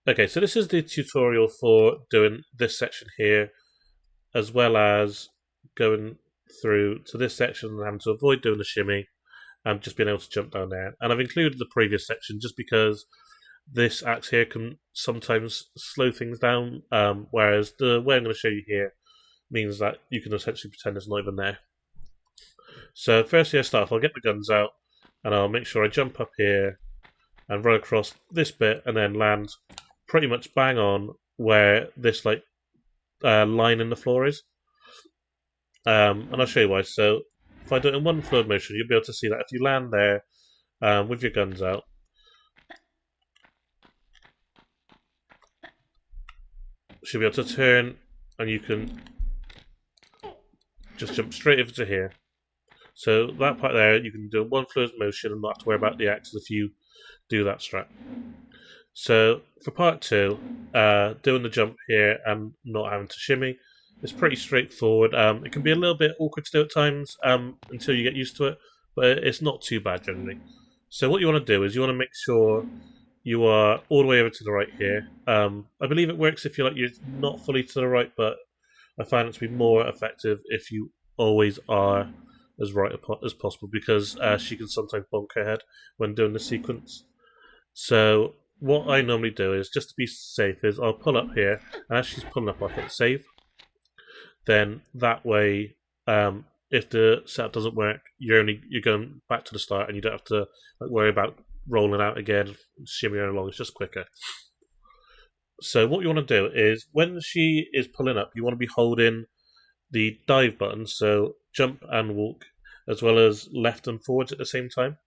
Okay, so this is the tutorial for doing this section here, as well as going through to this section and having to avoid doing the shimmy and just being able to jump down there. And I've included the previous section just because this axe here can sometimes slow things down, whereas the way I'm going to show you here means that you can essentially pretend it's not even there. So firstly I start off, I'll get the guns out and I'll make sure I jump up here and run across this bit and then land pretty much bang on where this line in the floor is. And I'll show you why. So if I do it in one fluid motion, you'll be able to see that if you land there with your guns out, you'll be able to turn and you can just jump straight over to here. So that part there, you can do one fluid motion and not have to worry about the axes if you do that strat. So for part two, doing the jump here and not having to shimmy, it's pretty straightforward. It can be a little bit awkward to do at times until you get used to it, but it's not too bad generally. So what you want to do is you want to make sure you are all the way over to the right here. I believe it works if you're not fully to the right, but I find it to be more effective if you always are as right as possible, because she can sometimes bonk her head when doing the sequence. So what I normally do is, just to be safe, is I'll pull up here, and as she's pulling up, I'll hit save. Then that way, if the setup doesn't work, you're going back to the start, and you don't have to worry about rolling out again, shimmying along. It's just quicker. So what you want to do is, when she is pulling up, you want to be holding the dive button, so jump and walk, as well as left and forwards at the same time.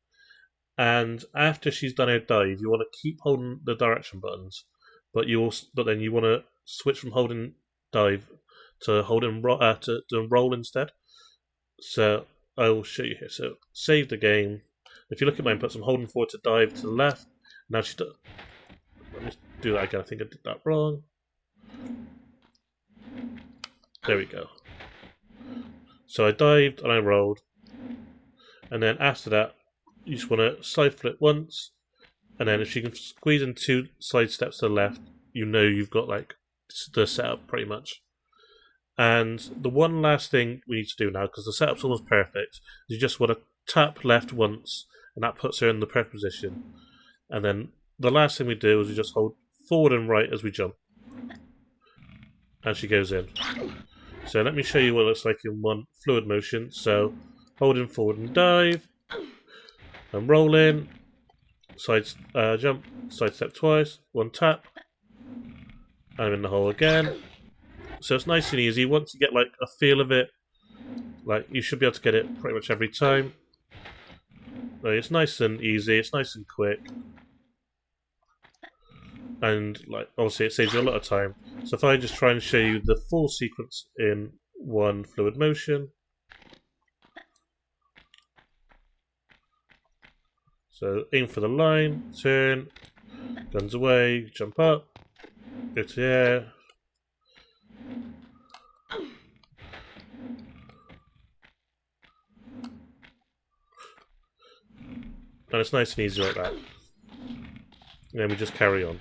And after she's done her dive, you want to keep holding the direction buttons, but then you want to switch from holding dive to holding to roll instead. So I will show you here. So save the game. If you look at my inputs, I'm holding forward to dive to the left. Now she does. Let me do that again. I think I did that wrong. There we go. So I dived and I rolled, and then after that, you just want to side flip once, and then if you can squeeze in 2 side steps to the left, you know you've got the setup pretty much. And the one last thing we need to do now, because the setup's almost perfect, is you just want to tap left once, and that puts her in the perfect position. And then the last thing we do is we just hold forward and right as we jump, and she goes in. So let me show you what it looks like in one fluid motion. So holding forward and dive, and roll in, side jump, side step twice, one tap, I'm in the hole again. So it's nice and easy. Once you get a feel of it, you should be able to get it pretty much every time. It's nice and easy, it's nice and quick. And obviously it saves you a lot of time. So if I just try and show you the full sequence in one fluid motion. So aim for the line, turn, guns away, jump up, go to the air. And it's nice and easy like that. And then we just carry on.